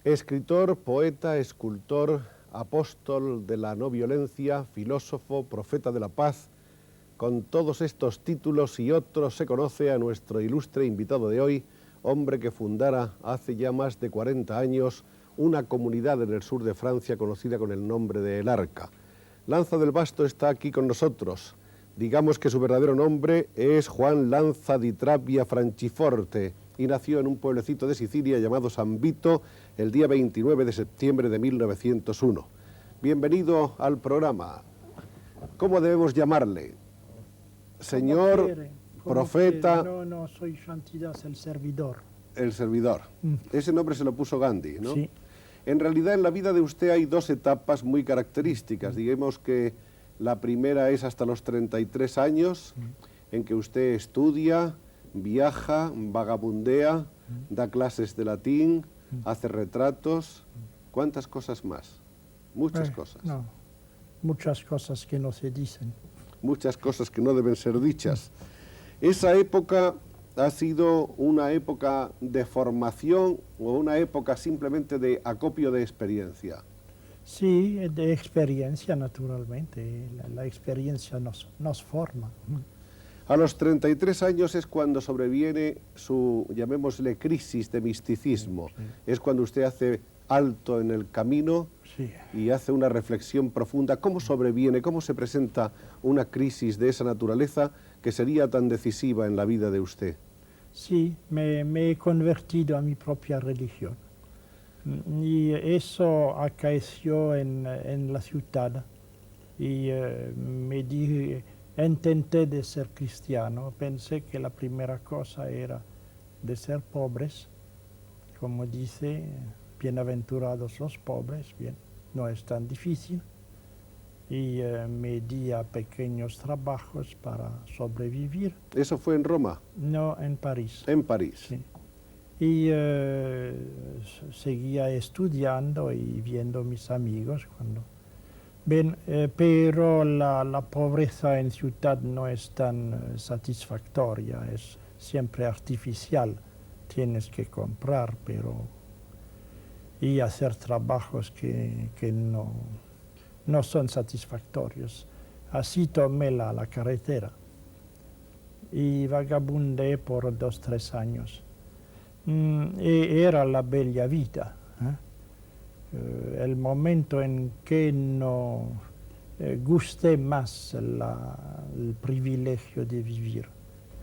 Escritor, poeta, escultor, apóstol de la no violencia, filósofo, profeta de la paz. Con todos estos títulos y otros se conoce a nuestro ilustre invitado de hoy, hombre que fundara hace ya más de 40 años una comunidad en el sur de Francia conocida con el nombre de El Arca. Lanza del Basto está aquí con nosotros. Digamos que su verdadero nombre es Juan Lanza di Trabbia Franciforte y nació en un pueblecito de Sicilia llamado San Vito el día 29 de septiembre de 1901. Bienvenido al programa. ¿Cómo debemos llamarle? Señor, profeta... No, soy Santidad, el servidor. El servidor. Ese nombre se lo puso Gandhi, ¿no? Sí. En realidad en la vida de usted hay dos etapas muy características. Digamos que la primera es hasta los 33 años, en que usted estudia, viaja, vagabundea, da clases de latín, hace retratos. ¿Cuántas cosas más? Muchas cosas. No, muchas cosas que no se dicen. Muchas cosas que no deben ser dichas. Esa época ha sido una época de formación o una época simplemente de acopio de experiencia. Sí, de experiencia, naturalmente. La experiencia nos forma. A los 33 años es cuando sobreviene su, llamémosle, crisis de misticismo. Sí. Es cuando usted hace alto en el camino Sí. y hace una reflexión profunda. ¿Cómo sobreviene, cómo se presenta una crisis de esa naturaleza que sería tan decisiva en la vida de usted? Sí, me he convertido a mi propia religión. Y eso acaeció en la ciudad. Y me dije, intenté de ser cristiano. Pensé que la primera cosa era de ser pobres. Como dice, bienaventurados los pobres. Bien, no es tan difícil. Y me di a pequeños trabajos para sobrevivir. ¿Eso fue en Roma? No, en París. En París. Sí. Y seguía estudiando y viendo mis amigos cuando... Bien, pero la pobreza en ciudad no es tan satisfactoria, es siempre artificial. Tienes que comprar, pero... y hacer trabajos que no son satisfactorios. Así tomé la carretera y vagabundé por 2 o 3 años. Era la bella vida. El momento en que no gusté más el privilegio de vivir,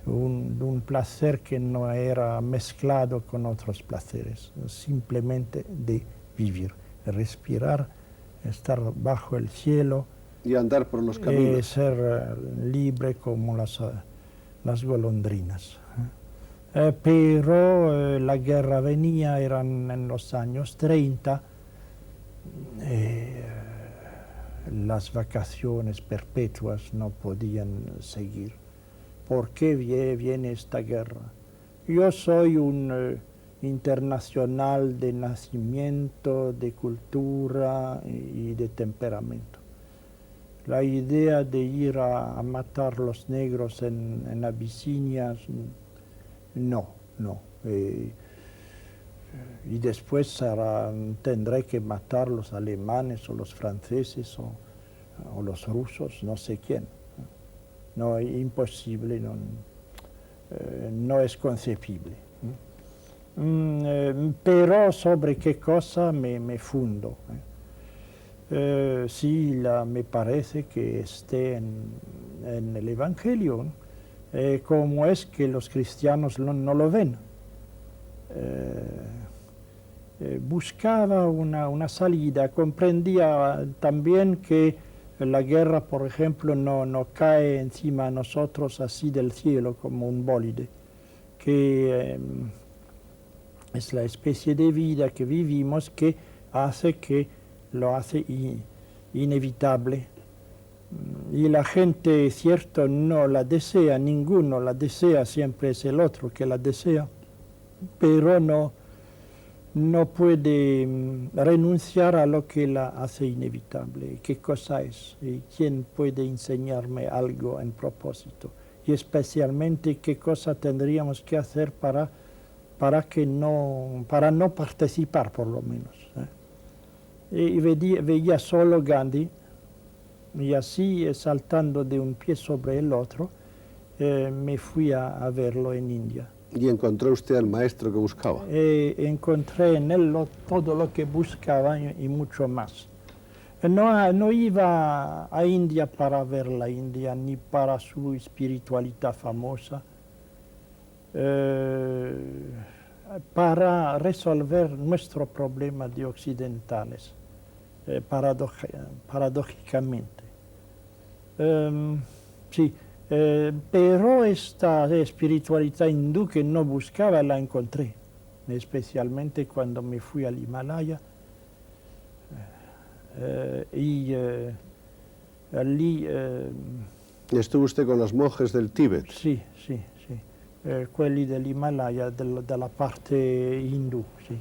un placer que no era mezclado con otros placeres, simplemente de vivir, respirar, estar bajo el cielo Y andar por los caminos. ser libre como las golondrinas. Pero la guerra venía, eran en los años 30, las vacaciones perpetuas no podían seguir. ¿Por qué viene esta guerra? Yo soy un internacional de nacimiento, de cultura y de temperamento. La idea de ir a matar los negros en Abisinia, no. Y después tendré que matar los alemanes o los franceses o los rusos, no sé quién. No, es imposible, no es concebible. Pero sobre qué cosa me fundo. Sí, me parece que esté en el Evangelio, cómo es que los cristianos no lo ven. Buscaba una salida, comprendía también que la guerra, por ejemplo, no cae encima de nosotros así del cielo como un bólido, que es la especie de vida que vivimos que lo hace inevitable. Y la gente, cierto, no la desea, ninguno la desea, siempre es el otro que la desea, pero no puede renunciar a lo que la hace inevitable. ¿Qué cosa es? ¿Y quién puede enseñarme algo en propósito? Y especialmente, ¿qué cosa tendríamos que hacer para para no participar por lo menos. Y veía solo Gandhi, y así saltando de un pie sobre el otro, me fui a verlo en India. ¿Y encontró usted al maestro que buscaba? Encontré en él todo lo que buscaba y mucho más. No iba a India para ver la India, ni para su espiritualidad famosa, para resolver nuestro problema de occidentales, paradójicamente. Sí, pero esta espiritualidad hindú que no buscaba la encontré, especialmente cuando me fui al Himalaya. Allí... ¿Estuvo usted con los monjes del Tíbet? Sì, sì, sì. Quelli dell'Himalaya, della parte hindú, sì.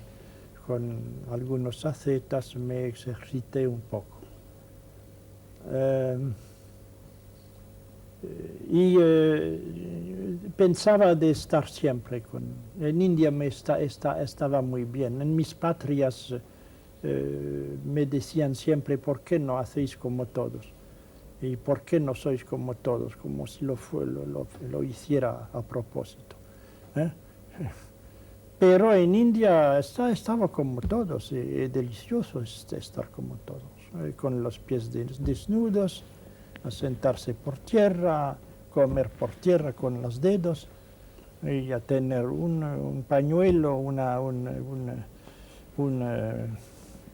Con algunos ascetas me ejercité un poco. Pensaba de estar siempre con... En India estaba muy bien. En mis patrias me decían siempre, ¿por qué no hacéis como todos? ¿Y por qué no sois como todos? Como si lo hiciera a propósito. Pero en India estaba como todos, es delicioso estar como todos, con los pies desnudos, a sentarse por tierra, comer por tierra con los dedos, y a tener un pañuelo,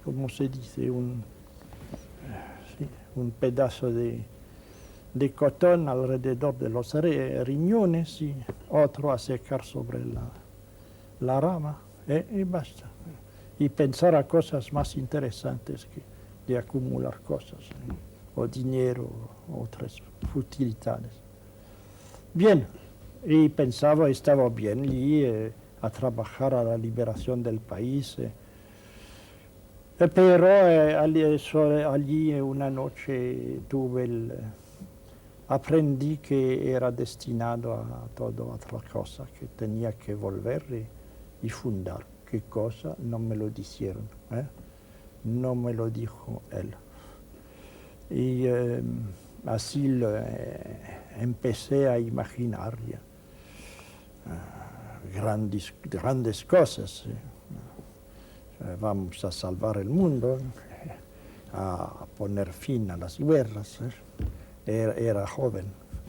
¿cómo se dice? Un pedazo de cotón alrededor de los riñones y otro a secar sobre la rama, y basta. Y pensar a cosas más interesantes que de acumular cosas, o dinero, o otras futilidades. Bien, y pensaba, estaba bien, y a trabajar a la liberación del país. Pero allí una noche aprendí que era destinado a toda otra cosa, que tenía que volver y fundar. ¿Qué cosa? No me lo dijeron, no me lo dijo él. Y así empecé a imaginar ya, grandes cosas. Vamos a salvar el mundo, a poner fin a las guerras. Era joven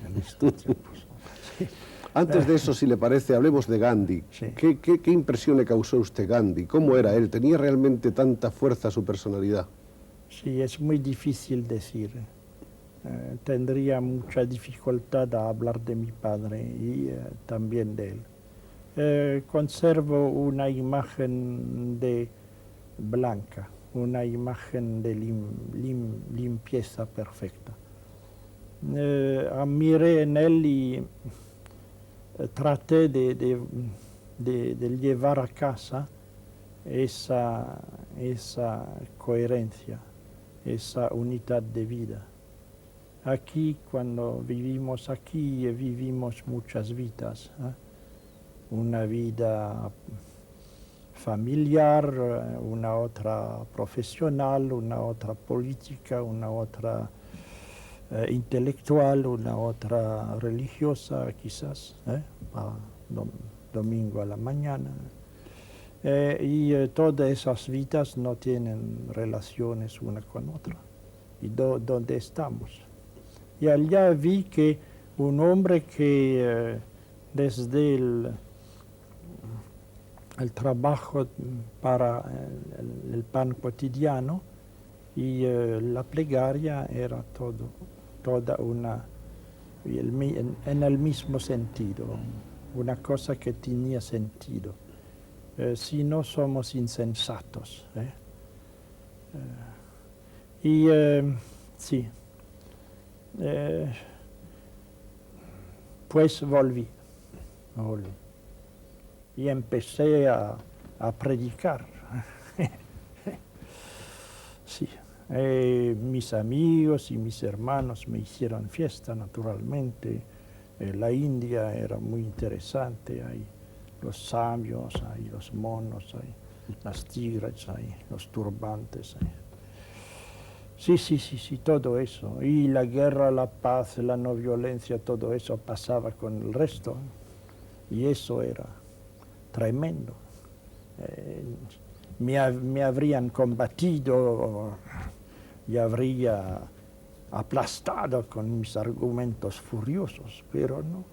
en estos tiempos. Antes de eso, si le parece, hablemos de Gandhi. Sí. ¿Qué impresión le causó a usted Gandhi? ¿Cómo era él? ¿Tenía realmente tanta fuerza su personalidad? Sí, es muy difícil decir. Tendría mucha dificultad a hablar de mi padre y también de él. Conservo una imagen blanca, una imagen de limpieza perfecta. Miré en él y traté de llevar a casa esa coherencia, esa unidad de vida. Aquí, cuando vivimos aquí, vivimos muchas vidas. Una vida familiar, una otra profesional, una otra política, una otra intelectual, una otra religiosa, quizás, domingo a la mañana. Y todas esas vidas no tienen relaciones una con otra. ¿Y dónde estamos? Y allá vi que un hombre que desde el trabajo para el pan cotidiano y la plegaria era toda en el mismo sentido, una cosa que tenía sentido. Si no somos insensatos. Sí. Pues volví. Y empecé a predicar. Sí. Mis amigos y mis hermanos me hicieron fiesta, naturalmente. La India era muy interesante. Hay los sabios, hay los monos, hay las tigres, hay los turbantes. Sí, todo eso. Y la guerra, la paz, la no violencia, todo eso pasaba con el resto. Y eso era tremendo. Me habrían combatido y habría aplastado con mis argumentos furiosos, pero no.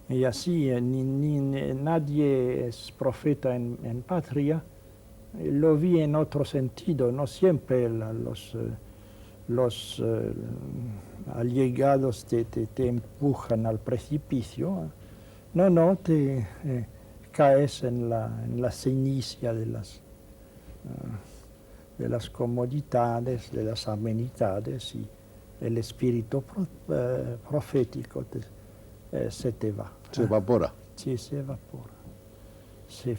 Y así, nadie es profeta en patria. Lo vi en otro sentido, no siempre los allegados te empujan al precipicio. No, te caes en la cenicia de las comodidades, de las amenidades, y el espíritu profético se te va. Se evapora. Sí, se evapora, se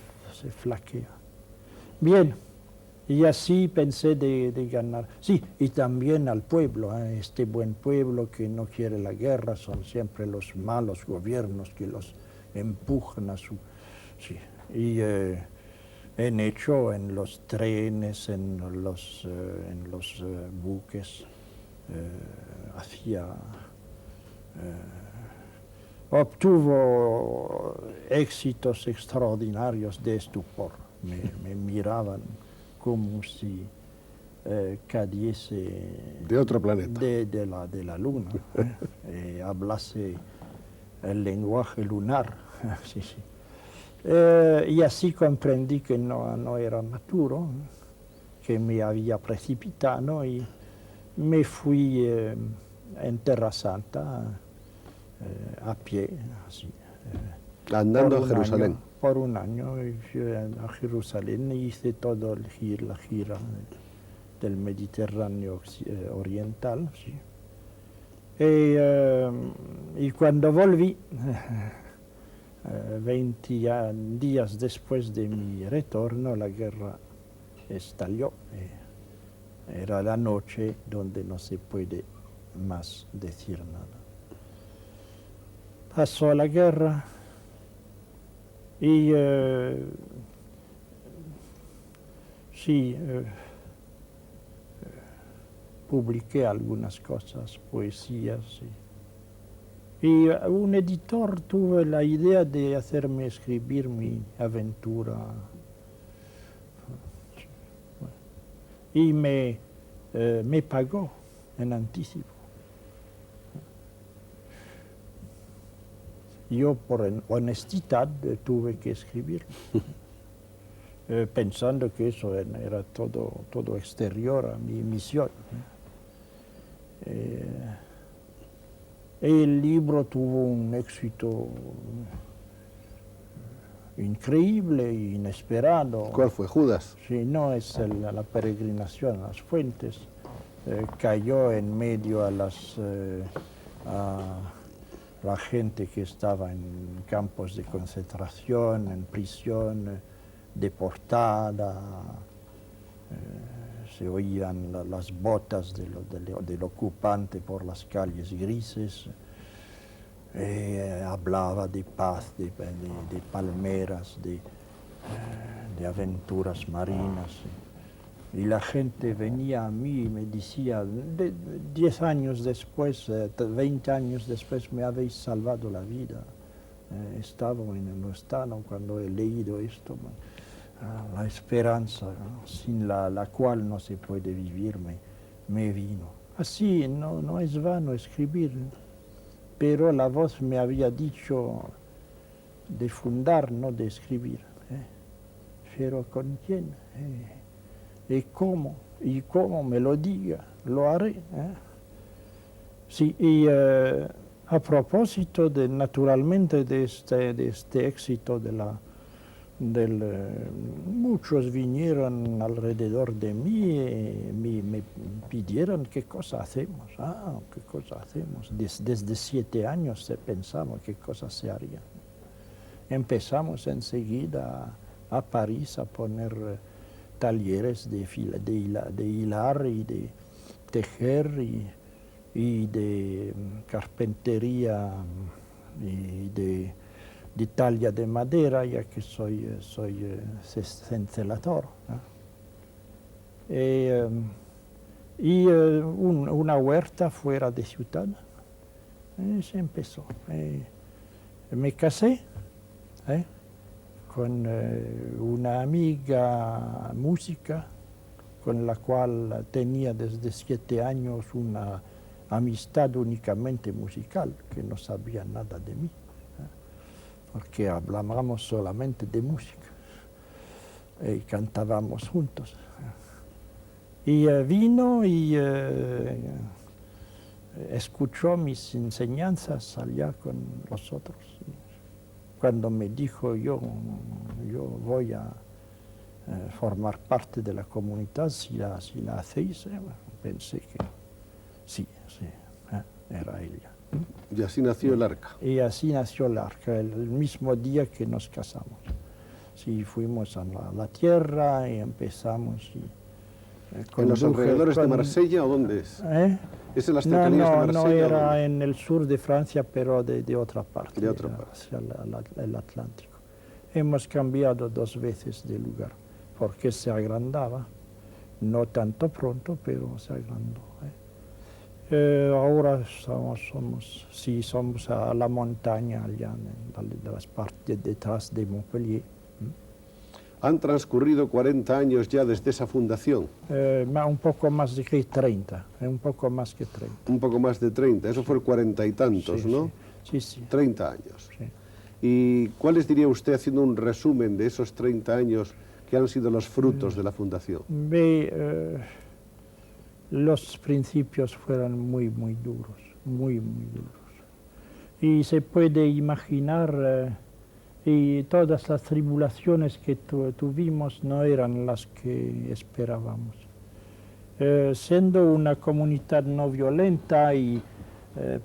flaquea. Bien, y así pensé de ganar. Sí, y también al pueblo, este buen pueblo que no quiere la guerra, son siempre los malos gobiernos que los empujan a su... Sí, y en hecho en los trenes, en los buques, obtuvo éxitos extraordinarios de estupor. Me miraban como si cayese de otro planeta, de la luna, hablase el lenguaje lunar. Sí. Y así comprendí que no era maturo, que me había precipitado, y me fui en Terra Santa a pie, así. Andando a Jerusalén. Por un año fui a Jerusalén y hice toda la gira del Mediterráneo oriental. Sí. Y cuando volví, 20 días después de mi retorno, la guerra estalló. Era la noche donde no se puede más decir nada. Pasó la guerra y publiqué algunas cosas, poesías. Y un editor tuvo la idea de hacerme escribir mi aventura. Y me pagó en anticipo. Yo, por honestidad, tuve que escribir, pensando que eso era todo exterior a mi misión. El libro tuvo un éxito increíble e inesperado. ¿Cuál fue? ¿Judas? Sí, no, es la peregrinación a las fuentes. Cayó en medio a la gente que estaba en campos de concentración, en prisión, deportada. Se oían las botas del ocupante por las calles grises. Hablaba de paz, de palmeras, de aventuras marinas. Y la gente venía a mí y me decía, 10 años después, 20 años después, me habéis salvado la vida. Estaba en el estado cuando he leído esto. La esperanza, ¿no?, sin la cual no se puede vivir, me vino. Así, no es vano escribir, pero la voz me había dicho de fundar, no de escribir. Pero ¿con quién? ¿Y cómo me lo diga? Lo haré. Sí, y a propósito naturalmente de este éxito muchos vinieron alrededor de mí y me pidieron qué cosa hacemos. ¿Qué cosa hacemos? Desde 7 años se pensaba qué cosa se haría. Empezamos enseguida a París a poner talleres de hilar y de tejer y de carpintería y de de talla de madera, ya que soy cincelador, ¿no? Una huerta fuera de ciudad. Se empezó. Me casé con una amiga música con la cual tenía desde 7 años una amistad únicamente musical, que no sabía nada de mí, porque hablábamos solamente de música y cantábamos juntos. Y vino y escuchó mis enseñanzas allá con nosotros. Cuando me dijo yo voy a formar parte de la comunidad si la hacéis, pensé que sí, era ella. Y así nació el Arca. Y así nació el Arca, el mismo día que nos casamos. Sí, fuimos a la tierra y empezamos. ¿En los alrededores de Marsella o dónde es? ¿Es en las cercanías de Marsella? No, era en el sur de Francia, pero de otra parte. De otra parte. Hacia el Atlántico. Hemos cambiado 2 veces de lugar, porque se agrandaba. No tanto pronto, pero se agrandó. Ahora somos a la montaña, allá en las partes detrás de Montpellier. Han transcurrido 40 años ya desde esa fundación. Un poco más de 30, un poco más que 30. Un poco más de 30, eso fue el 40 y tantos, Sí, ¿no? Sí. 30 años. Sí. ¿Y cuáles diría usted, haciendo un resumen de esos 30 años, que han sido los frutos de la fundación? Los principios fueron muy duros, muy duros. Y se puede imaginar... y todas las tribulaciones que tuvimos no eran las que esperábamos. Siendo una comunidad no violenta y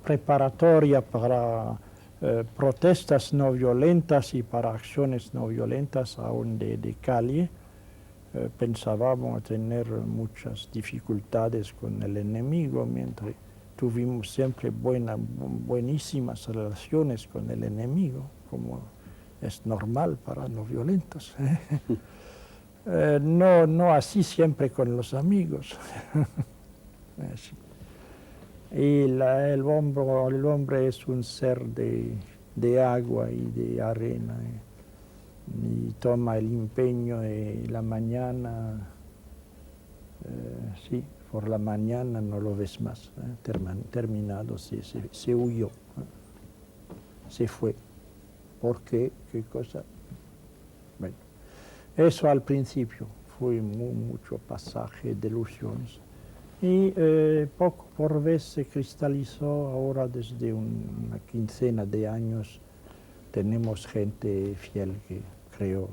preparatoria para protestas no violentas y para acciones no violentas, aún de calle, pensábamos tener muchas dificultades con el enemigo, mientras tuvimos siempre buenísimas relaciones con el enemigo, como es normal para no violentos. No así siempre con los amigos. Y el hombre es un ser de agua y de arena, y toma el empeño y la mañana, sí, por la mañana no lo ves más, terminado, se huyó, se fue. ¿Por qué? ¿Qué cosa? Bueno, eso al principio fue mucho pasaje de ilusiones. Y poco por vez se cristalizó. Ahora desde una quincena de años tenemos gente fiel que creo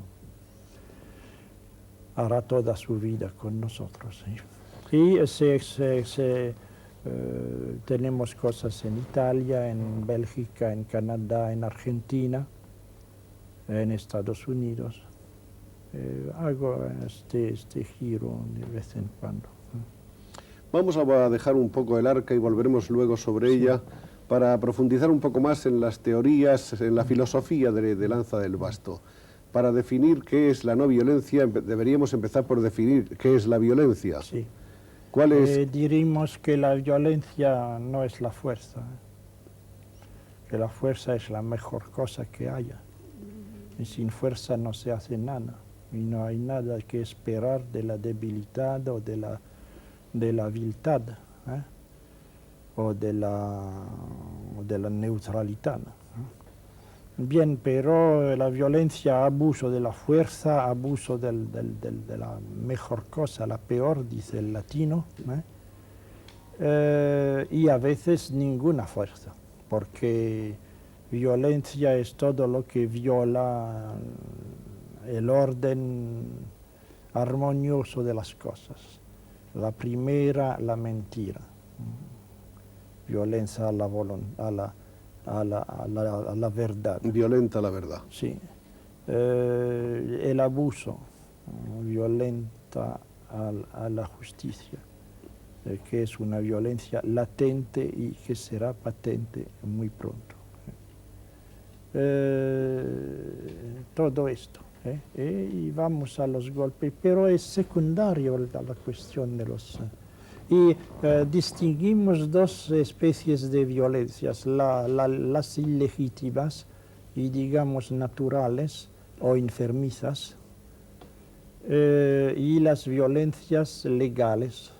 hará toda su vida con nosotros. Y tenemos cosas en Italia, en Bélgica, en Canadá, en Argentina, en Estados Unidos. Hago este giro de vez en cuando. Vamos a dejar un poco el Arca y volveremos luego sobre ella para profundizar un poco más en las teorías, en la filosofía de Lanza del Basto. Para definir qué es la no violencia, deberíamos empezar por definir qué es la violencia. Sí. ¿Cuál es? Diríamos que la violencia no es la fuerza, que la fuerza es la mejor cosa que haya. Y sin fuerza no se hace nada, y no hay nada que esperar de la debilidad o de la viltad, o de la neutralidad. Bien, pero la violencia, abuso de la fuerza, abuso de la mejor cosa, la peor, dice el latino, y a veces ninguna fuerza, porque violencia es todo lo que viola el orden armonioso de las cosas. La primera, la mentira, violencia a la verdad. Violenta la verdad. Sí. El abuso violenta a la justicia, que es una violencia latente y que será patente muy pronto. todo esto. Y vamos a los golpes, pero es secundario la cuestión de los... y distinguimos dos especies de violencias, las ilegítimas y digamos naturales o enfermizas, y las violencias legales,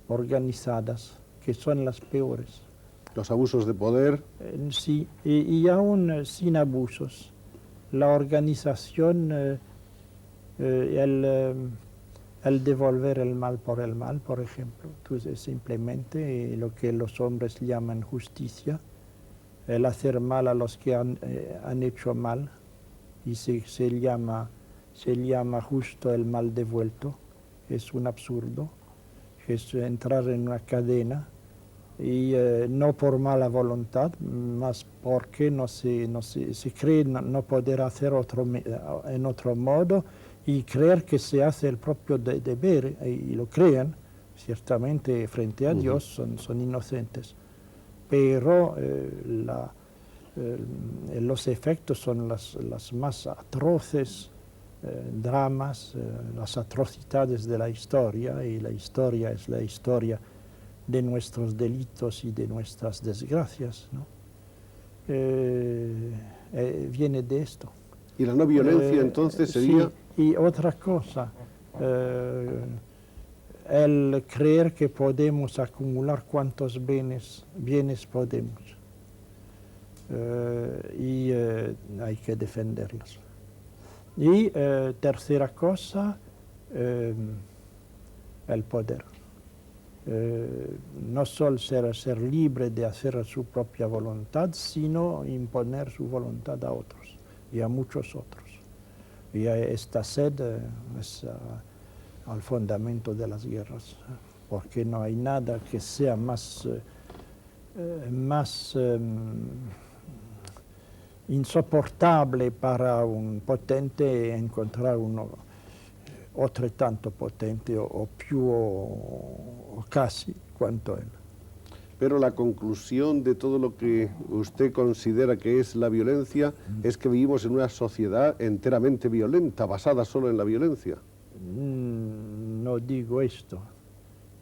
organizadas, que son las peores. Los abusos de poder. Sí, y aún sin abusos. La organización, el devolver el mal, por ejemplo, entonces simplemente lo que los hombres llaman justicia, el hacer mal a los que han hecho mal, y se llama justo el mal devuelto. Es un absurdo, es entrar en una cadena, y no por mala voluntad, más porque se cree no poder hacer en otro modo y creer que se hace el propio deber, y lo creen, ciertamente frente a Dios son inocentes, pero los efectos son las más atroces dramas, las atrocidades de la historia, y la historia es la historia de nuestros delitos y de nuestras desgracias, ¿no? Viene de esto. ¿Y la no violencia entonces sería? Sí, y otra cosa, el creer que podemos acumular cuantos bienes podemos, y hay que defenderlos. Y tercera cosa, el poder. No solo ser libre de hacer su propia voluntad, sino imponer su voluntad a otros y a muchos otros. Y esta sed es al fundamento de las guerras, porque no hay nada que sea más insoportable para un potente encontrar otro tanto potente o più o casi quanto él. Pero la conclusión de todo lo que usted considera que es la violencia es que vivimos en una sociedad enteramente violenta, basada solo en la violencia. No digo esto,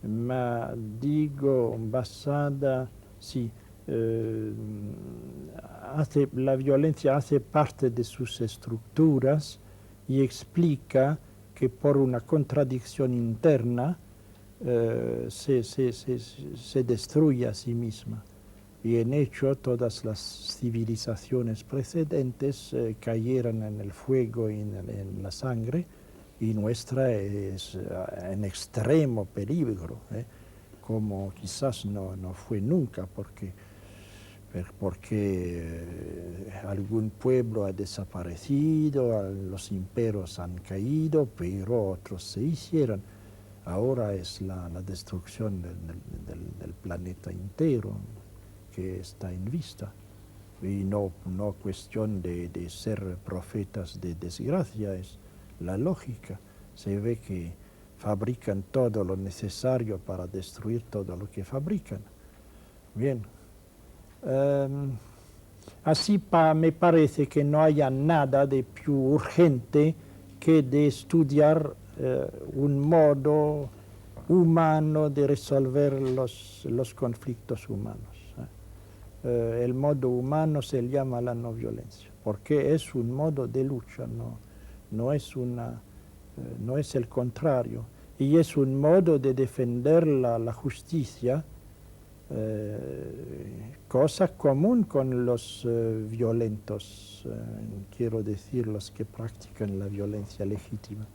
ma digo basada, sí, la violencia hace parte de sus estructuras y explica que por una contradicción interna se destruye a sí misma. Y en hecho todas las civilizaciones precedentes cayeron en el fuego y en la sangre, y nuestra es en extremo peligro, como quizás no fue nunca, porque algún pueblo ha desaparecido, los imperios han caído, pero otros se hicieron. Ahora es la destrucción del planeta entero que está en vista. Y no cuestión de ser profetas de desgracia, es la lógica. Se ve que fabrican todo lo necesario para destruir todo lo que fabrican. Bien. Así me parece que no haya nada de más urgente que de estudiar un modo humano de resolver los conflictos humanos. El modo humano se llama la no violencia, porque es un modo de lucha, no es el contrario, y es un modo de defender la justicia, cosa común con los violentos, quiero decir, los que practican la violencia legítima.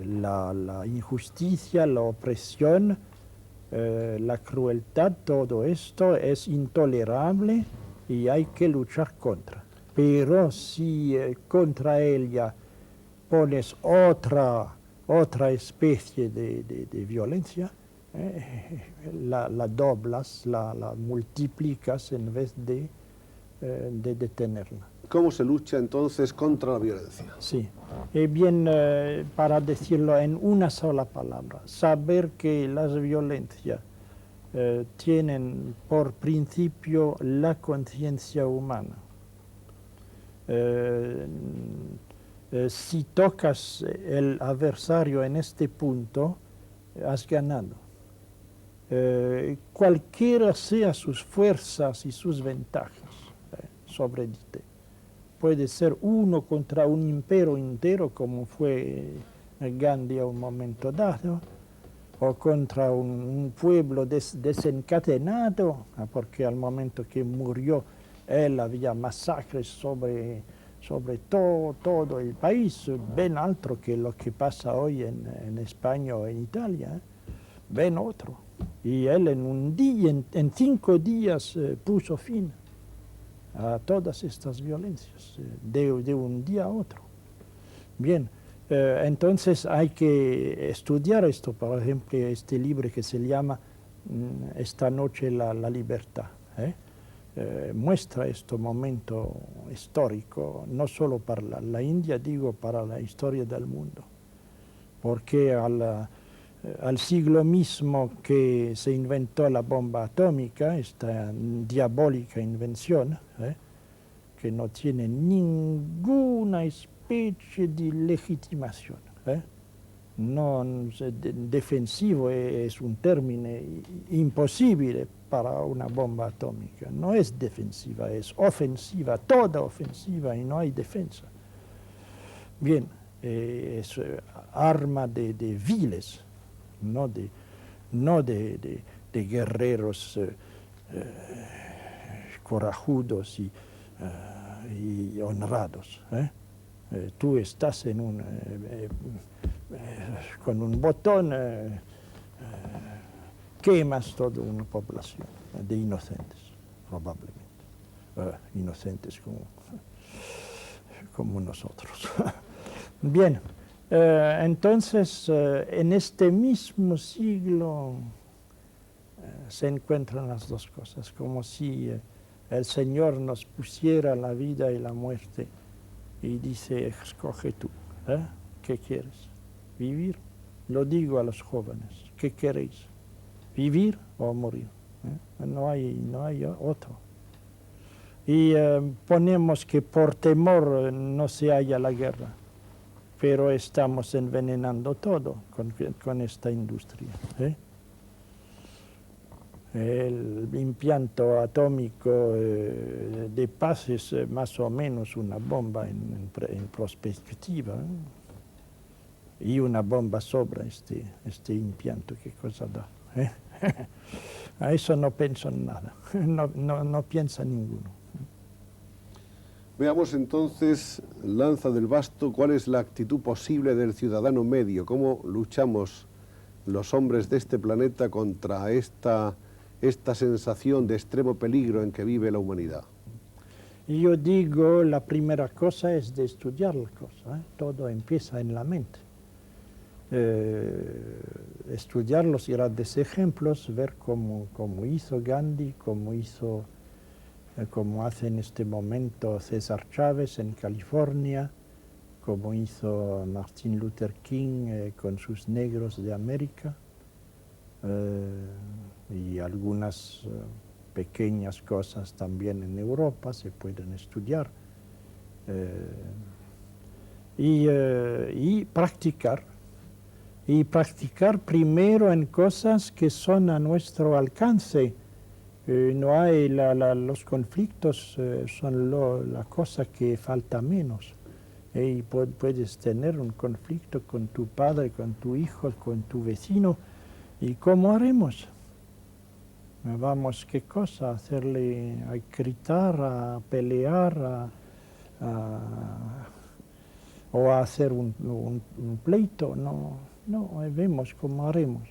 La injusticia, la opresión, la crueldad, todo esto es intolerable y hay que luchar contra. Pero si contra ella pones otra especie de violencia, la doblas, la multiplicas en vez de detenerla. ¿Cómo se lucha entonces contra la violencia? Sí, bien, para decirlo en una sola palabra, saber que las violencias tienen por principio la conciencia humana, Si tocas el adversario en este punto, has ganado. Cualquiera sea sus fuerzas y sus ventajas sobre ti. Puede ser uno contra un imperio entero, como fue Gandhi a un momento dado, o contra un pueblo desencadenado, porque al momento que murió él había masacres sobre todo el país, ben altro que lo que pasa hoy en España o en Italia, ben otro. Y él en un día, en 5 días puso fin a todas estas violencias, de un día a otro. Bien, entonces hay que estudiar esto, por ejemplo, este libro que se llama Esta noche la libertad. Muestra este momento histórico, no solo para la India, digo, para la historia del mundo. Porque al siglo mismo que se inventó la bomba atómica, esta diabólica invención, que no tiene ninguna especie de legitimación. No, defensivo es un término imposible para una bomba atómica. No es defensiva, es ofensiva, toda ofensiva y no hay defensa. Bien, es arma de viles, no de guerreros corajudos y honrados. Tú estás con un botón, quemas toda una población de inocentes, probablemente. Inocentes como nosotros. Bien, entonces en este mismo siglo se encuentran las dos cosas, como si el Señor nos pusiera la vida y la muerte y dice, escoge tú, ¿qué quieres? ¿Vivir? Lo digo a los jóvenes, ¿qué queréis? ¿Vivir o morir? No hay otro. Y ponemos que por temor no se haya la guerra, pero estamos envenenando todo con esta industria. El impianto atómico de paz es más o menos una bomba en perspectiva, y una bomba sobre este impianto, ¿qué cosa da? A eso no pienso en nada, no piensa ninguno. Veamos entonces, Lanza del Basto, cuál es la actitud posible del ciudadano medio, cómo luchamos los hombres de este planeta contra esta sensación de extremo peligro en que vive la humanidad. Yo digo, la primera cosa es de estudiar la cosa, todo empieza en la mente. Estudiar los grandes ejemplos, ver cómo hizo Gandhi, como hace en este momento César Chávez en California, como hizo Martin Luther King con sus negros de América, y algunas pequeñas cosas también en Europa se pueden estudiar, y practicar. Y practicar primero en cosas que son a nuestro alcance. No hay los conflictos, son la cosa que falta menos. Y puedes tener un conflicto con tu padre, con tu hijo, con tu vecino. ¿Y cómo haremos? Vamos, ¿qué cosa? Hacerle a gritar, a pelear, o a hacer un pleito. No, vemos cómo haremos.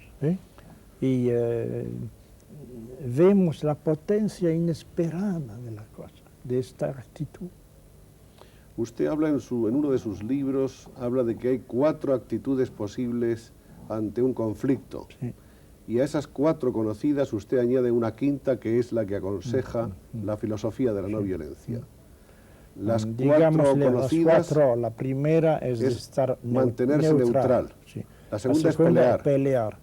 Y vemos la potencia inesperada de la cosa, de esta actitud. Usted habla en uno de sus libros, habla de que hay 4 actitudes posibles ante un conflicto. Sí. Y a esas 4 conocidas usted añade una quinta, que es la que aconseja la filosofía de la no violencia. Las 4 conocidas, las 4, la primera es de estar mantenerse neutral. Sí. La segunda es pelear.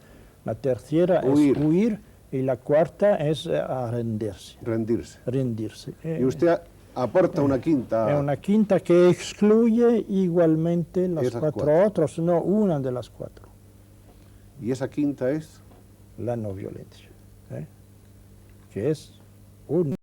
La tercera es huir. Y la cuarta es rendirse. Y usted Aporta una quinta. Es una quinta que excluye igualmente las Esas cuatro cuatro. otras, no una de las cuatro. Y esa quinta es La no violencia, que es un